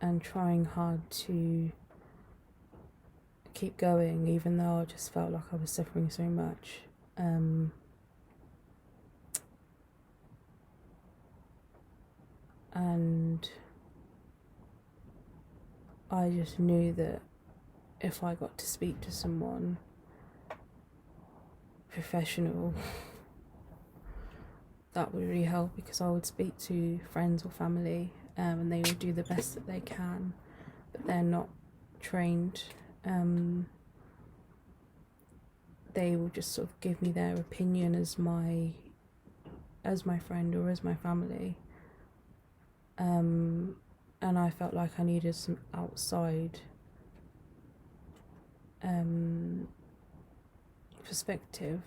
and trying hard to keep going, even though I just felt like I was suffering so much. And I just knew that if I got to speak to someone professional, that would really help, because I would speak to friends or family, and they would do the best that they can, but they're not trained. They will just sort of give me their opinion as my friend or as my family. And I felt like I needed some outside perspective.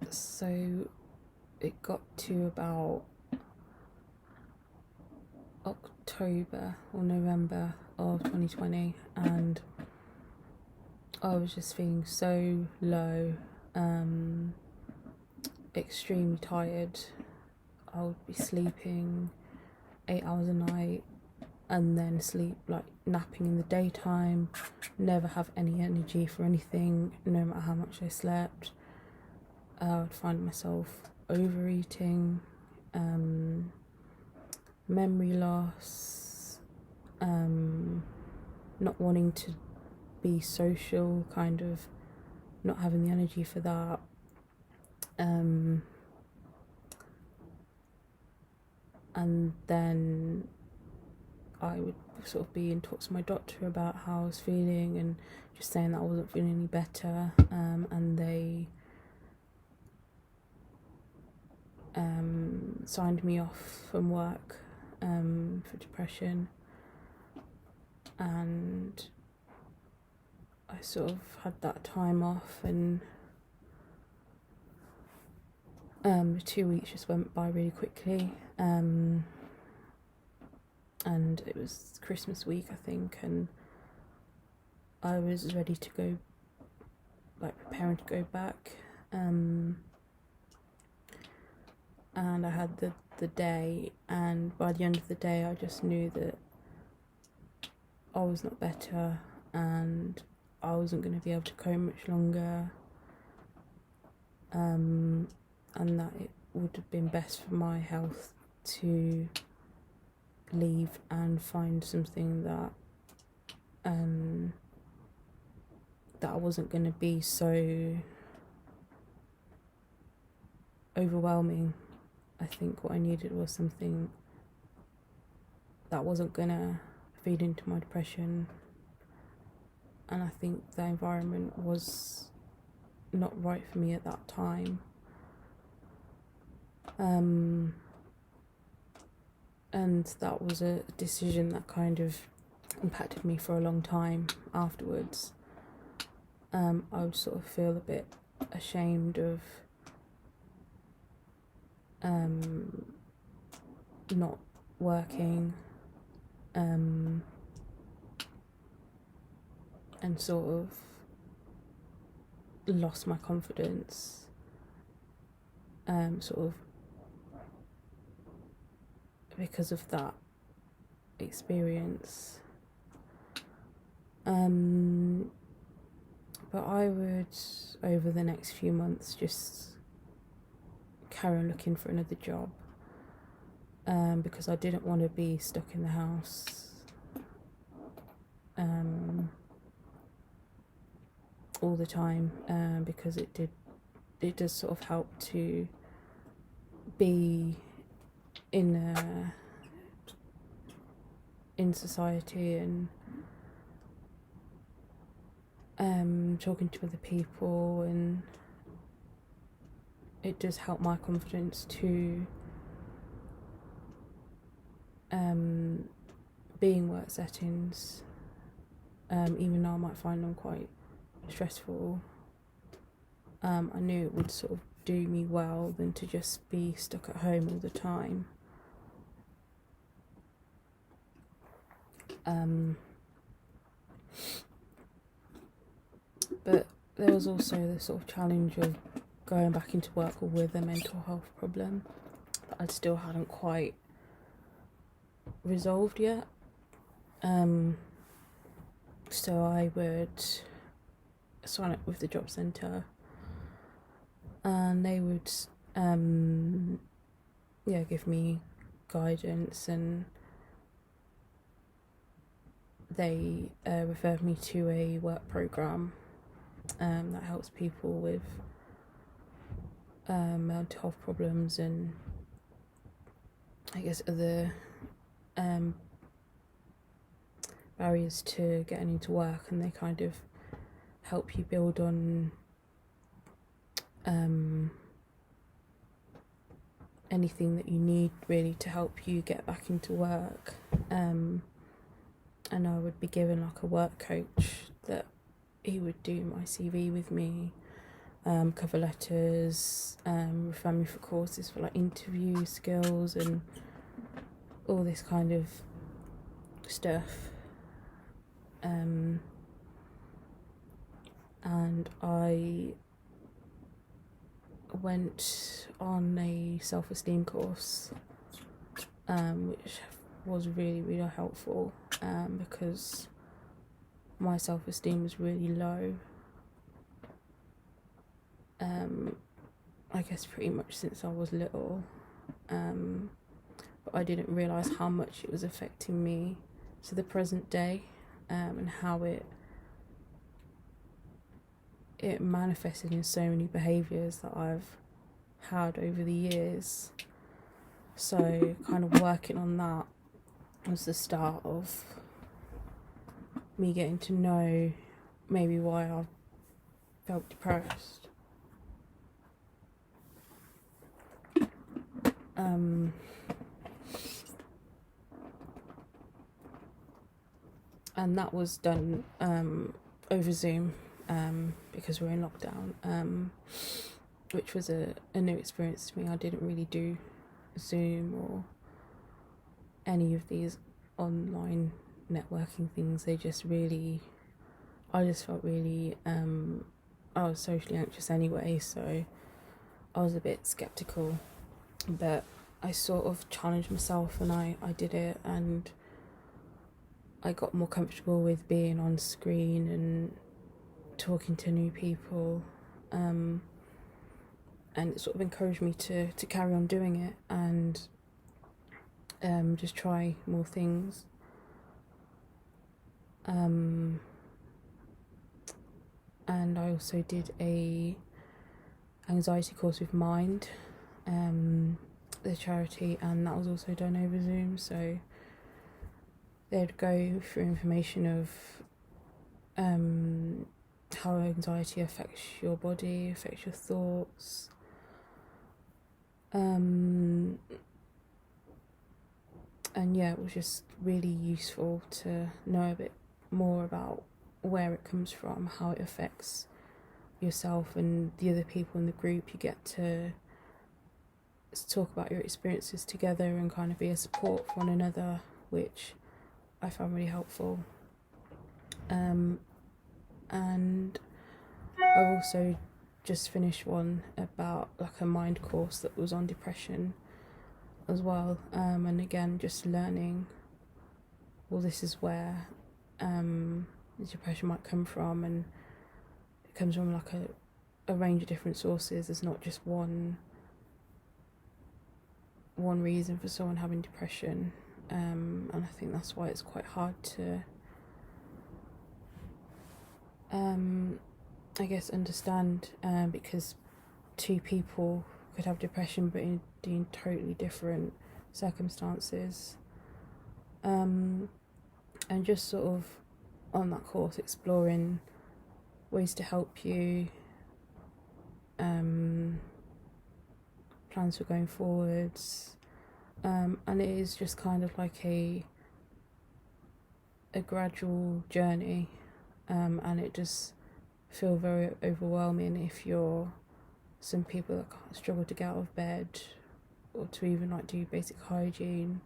So it got to about October or November of 2020, and I was just feeling so low, extremely tired. I would be sleeping 8 hours a night and then sleep, like napping in the daytime, never have any energy for anything, no matter how much I slept. I would find myself overeating, memory loss, not wanting to be social, kind of not having the energy for that. And then I would sort of be in talks with my doctor about how I was feeling, and just saying that I wasn't feeling any better, and they signed me off from work for depression. And I sort of had that time off, and 2 weeks just went by really quickly, and it was Christmas week, I think, and I was ready to go, like preparing to go back, and I had the day, and by the end of the day I just knew that I was not better, and I wasn't going to be able to cope much longer, and that it would have been best for my health to leave and find something that that I wasn't going to be so overwhelming. I think what I needed was something that wasn't going to feed into my depression, and I think the environment was not right for me at that time. And that was a decision that kind of impacted me for a long time afterwards. I would sort of feel a bit ashamed of not working, and sort of lost my confidence, sort of because of that experience. But I would, over the next few months, just carry on looking for another job, because I didn't want to be stuck in the house all the time, because it does sort of help to be in society, and talking to other people, and it does help my confidence to be in work settings, even though I might find them quite stressful. I knew it would sort of do me well than to just be stuck at home all the time. But there was also the sort of challenge of going back into work with a mental health problem that I still hadn't quite resolved yet. So I would sign up with the job centre, and they would give me guidance, and they referred me to a work programme that helps people with mental health problems and I guess other barriers to getting into work, and they kind of help you build on anything that you need really to help you get back into work. And I would be given like a work coach that he would do my CV with me, cover letters, refer me for courses for like interview skills and all this kind of stuff. And I went on a self-esteem course, which was really, really helpful, because my self-esteem was really low. I guess pretty much since I was little, but I didn't realise how much it was affecting me to the present day, and how it manifested in so many behaviours that I've had over the years. So kind of working on that was the start of me getting to know maybe why I felt depressed. And that was done over Zoom, because we're in lockdown, which was a new experience to me. I didn't really do Zoom or any of these online networking things. I just felt really, I was socially anxious anyway, so I was a bit skeptical, but I sort of challenged myself and I did it, and I got more comfortable with being on screen and talking to new people, and it sort of encouraged me to carry on doing it and just try more things. And I also did a anxiety course with Mind, the charity, and that was also done over Zoom. So they'd go through information of how anxiety affects your body, affects your thoughts, and yeah, it was just really useful to know a bit more about where it comes from, how it affects yourself and the other people in the group. You get to talk about your experiences together and kind of be a support for one another, which I found really helpful. And I've also just finished one about like a mind course that was on depression as well, and again just learning, well, this is where depression might come from, and it comes from like a range of different sources. There's not just one reason for someone having depression, and I think that's why it's quite hard to I guess understand, because two people could have depression but in totally different circumstances, and just sort of on that course exploring ways to help you, plans for going forwards, and it is just kind of like a gradual journey, and it does feel very overwhelming if you're some people that can't struggle to get out of bed or to even like do basic hygiene.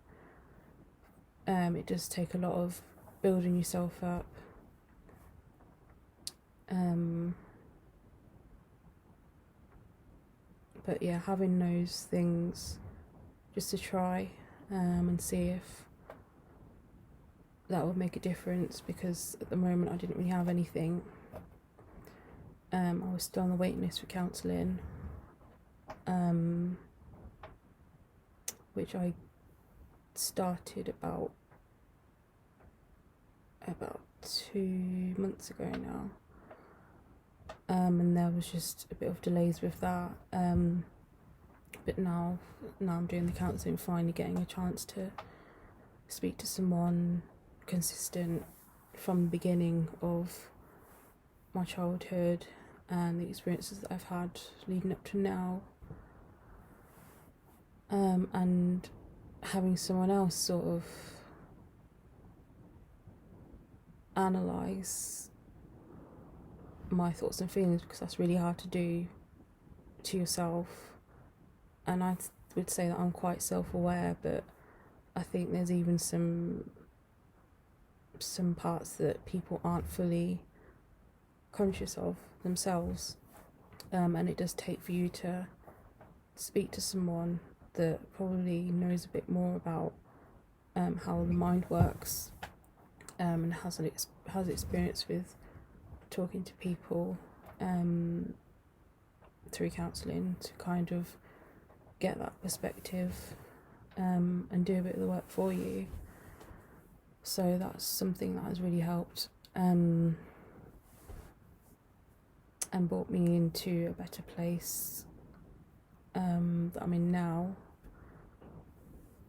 It does take a lot of building yourself up, But yeah, having those things just to try and see if that would make a difference, because at the moment I didn't really have anything. I was still on the waiting list for counselling, which I started about 2 months ago now, and there was just a bit of delays with that, but now I'm doing the counselling, finally getting a chance to speak to someone consistent from the beginning of my childhood and the experiences that I've had leading up to now, and having someone else sort of analyse my thoughts and feelings, because that's really hard to do to yourself. And I would say that I'm quite self-aware, but I think there's even some parts that people aren't fully conscious of themselves, and it does take for you to speak to someone that probably knows a bit more about how the mind works, and has experience with talking to people through counselling, to kind of get that perspective and do a bit of the work for you. So that's something that has really helped and brought me into a better place that I'm in now,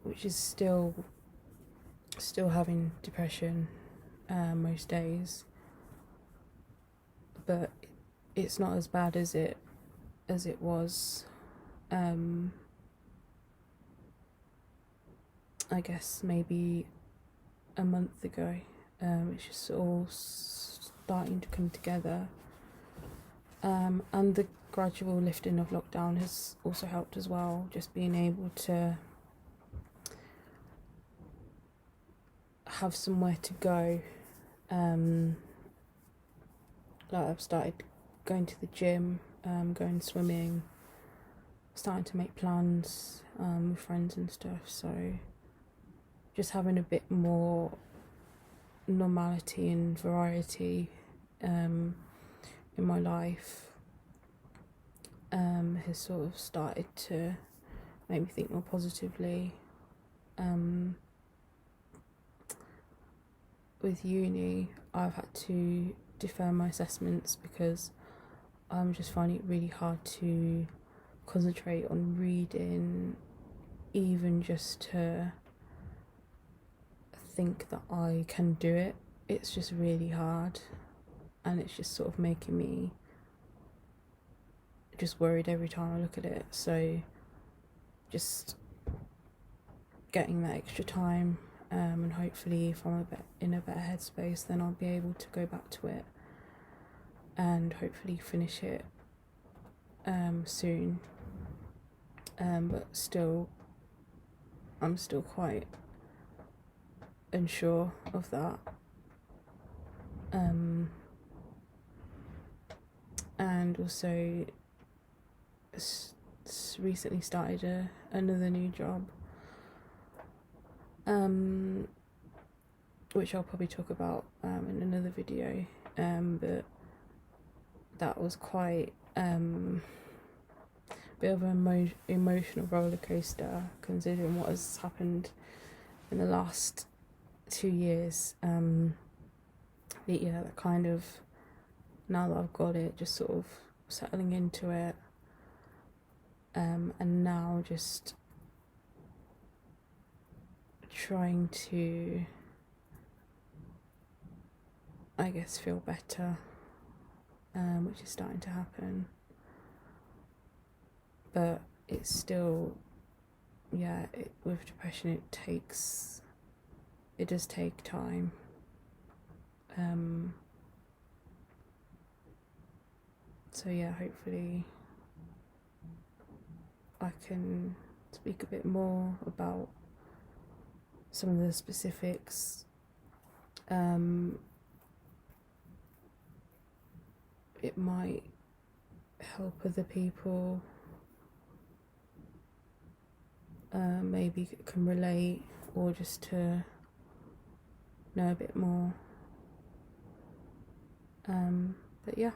which is still having depression most days, but it's not as bad as it was I guess maybe a month ago. It's just all starting to come together, and the gradual lifting of lockdown has also helped as well, just being able to have somewhere to go. Like, I've started going to the gym, going swimming, starting to make plans with friends and stuff, so just having a bit more normality and variety in my life has sort of started to make me think more positively. With uni, I've had to defer my assessments because I'm just finding it really hard to concentrate on reading, even just to think that I can do it. It's just really hard, and it's just sort of making me just worried every time I look at it. So just getting that extra time, and hopefully if I'm in a better headspace, then I'll be able to go back to it and hopefully finish it soon. But still, I'm still quite unsure of that. And also recently started another new job, which I'll probably talk about in another video, but that was quite a bit of an emotional roller coaster, considering what has happened in the last 2 years. That kind of, now that I've got it, just sort of settling into it, and now just trying to, I guess, feel better, which is starting to happen. But it's still, with depression it does take time. So hopefully I can speak a bit more about some of the specifics. It might help other people maybe can relate, or just to know a bit more. But yeah.